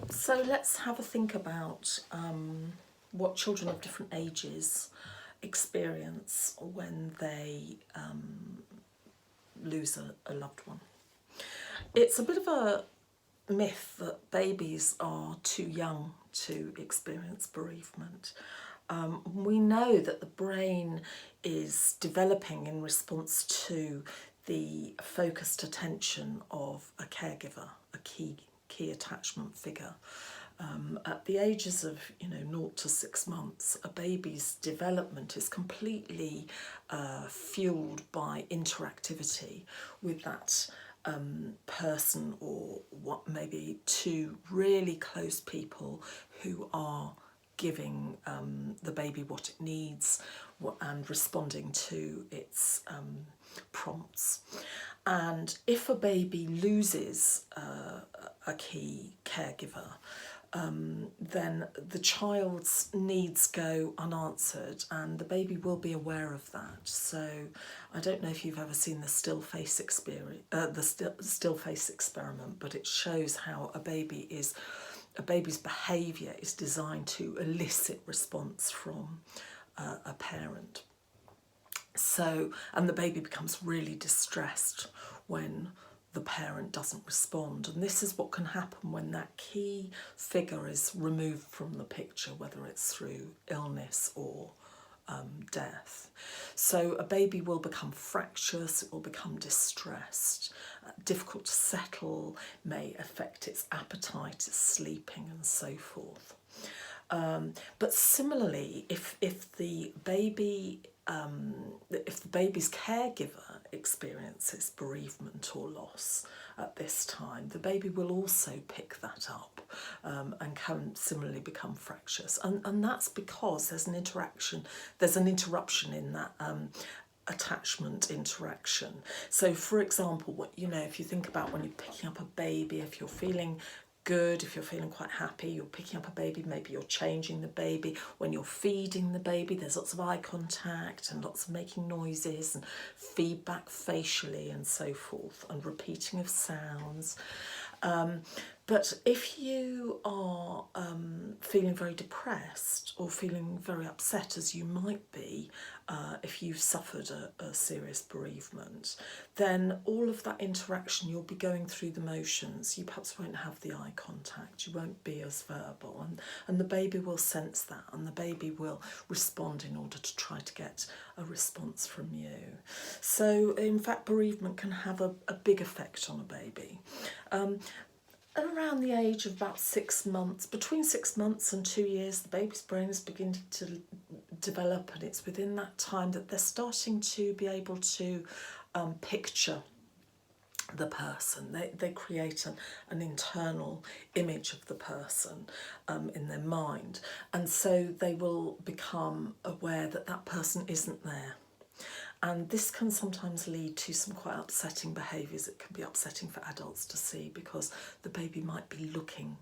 So let's have a think about what children of different ages experience when they lose a loved one. It's a bit of a myth that babies are too young to experience bereavement. We know that the brain is developing in response to the focused attention of a caregiver, a key attachment figure. At the ages of 0 to 6 months, a baby's development is completely fueled by interactivity with that person, or what maybe two really close people who are giving the baby what it needs and responding to its prompts. And if a baby loses a key caregiver, then the child's needs go unanswered, and the baby will be aware of that. So I don't know if you've ever seen the still face experiment, but it shows how a baby's behaviour is designed to elicit response from a parent. So, and the baby becomes really distressed when the parent doesn't respond. And this is what can happen when that key figure is removed from the picture, whether it's through illness or death. So a baby will become fractious, it will become distressed, difficult to settle, may affect its appetite, its sleeping and so forth. But similarly, if the baby's caregiver experiences bereavement or loss at this time, the baby will also pick that up and can similarly become fractious. And that's because there's an interruption in that attachment interaction. So for example, if you think about when you're picking up a baby, if you're feeling good, if you're feeling quite happy, you're picking up a baby, maybe you're changing the baby. When you're feeding the baby, there's lots of eye contact and lots of making noises and feedback facially and so forth, and repeating of sounds. But if you are feeling very depressed or feeling very upset, as you might be if you've suffered a serious bereavement, then all of that interaction, you'll be going through the motions. You perhaps won't have the eye contact, you won't be as verbal, and the baby will sense that, and the baby will respond in order to try to get a response from you. So in fact, bereavement can have a big effect on a baby. Around the age of about 6 months, between 6 months and 2 years, the baby's brain is beginning to develop, and it's within that time that they're starting to be able to picture the person. They create an internal image of the person in their mind, and so they will become aware that that person isn't there. And this can sometimes lead to some quite upsetting behaviours. It can be upsetting for adults to see, because the baby might be looking,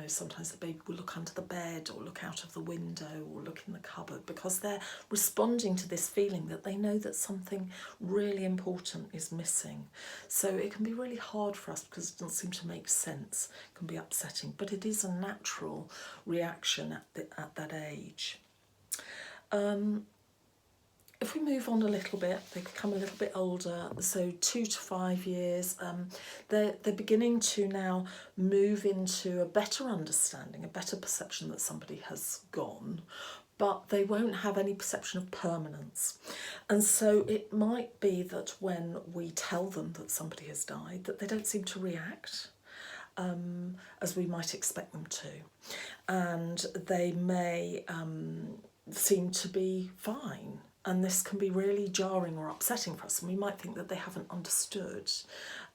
sometimes the baby will look under the bed or look out of the window or look in the cupboard, because they're responding to this feeling that they know that something really important is missing. So it can be really hard for us because it doesn't seem to make sense. It can be upsetting, but it is a natural reaction at that age. If we move on a little bit, they become a little bit older, so 2 to 5 years, they're beginning to now move into a better understanding, a better perception that somebody has gone, but they won't have any perception of permanence. And so it might be that when we tell them that somebody has died, that they don't seem to react as we might expect them to. And they may seem to be fine. And this can be really jarring or upsetting for us, and we might think that they haven't understood.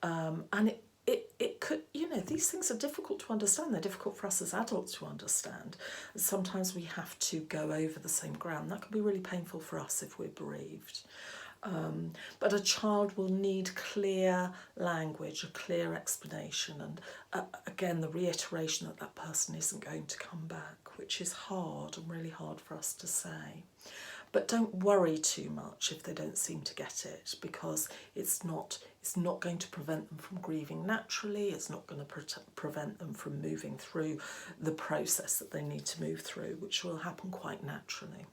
And it could, these things are difficult to understand. They're difficult for us as adults to understand. Sometimes we have to go over the same ground. That can be really painful for us if we're bereaved. But a child will need clear language, a clear explanation, and again, the reiteration that that person isn't going to come back, which is hard and really hard for us to say. But don't worry too much if they don't seem to get it, because it's not going to prevent them from grieving naturally. It's not going to prevent them from moving through the process that they need to move through, which will happen quite naturally.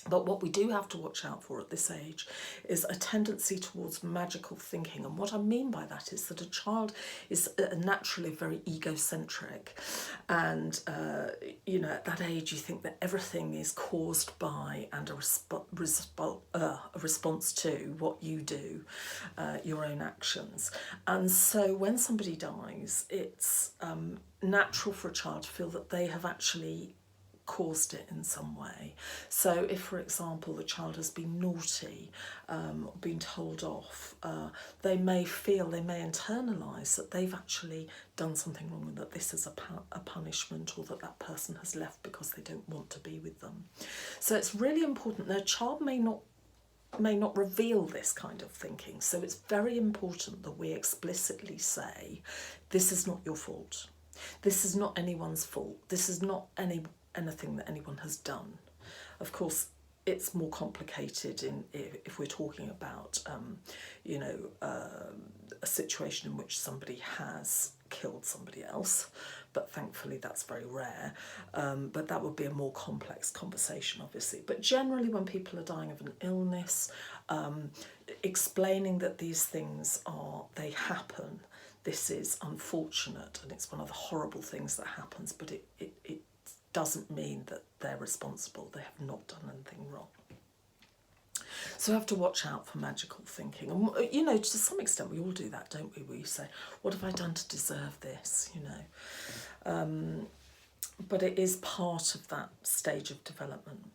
But what we do have to watch out for at this age is a tendency towards magical thinking. And what I mean by that is that a child is naturally very egocentric. And, you know, at that age, you think that everything is caused by and a response to what you do, your own actions. And so when somebody dies, it's natural for a child to feel that they have actually caused it in some way. So if, for example, the child has been naughty, been told off, they may internalise that they've actually done something wrong and that this is a punishment, or that that person has left because they don't want to be with them. So it's really important. Their child may not reveal this kind of thinking. So it's very important that we explicitly say, this is not your fault. This is not anyone's fault. This is not anything that anyone has done. Of course, it's more complicated if we're talking about, you know, a situation in which somebody has killed somebody else, but thankfully that's very rare. But that would be a more complex conversation, obviously. But generally, when people are dying of an illness, explaining that these things they happen. This is unfortunate, and it's one of the horrible things that happens, but it doesn't mean that they're responsible. They have not done anything wrong. So we have to watch out for magical thinking. And, you know, to some extent we all do that, don't we? We say, what have I done to deserve this, you know? But it is part of that stage of development.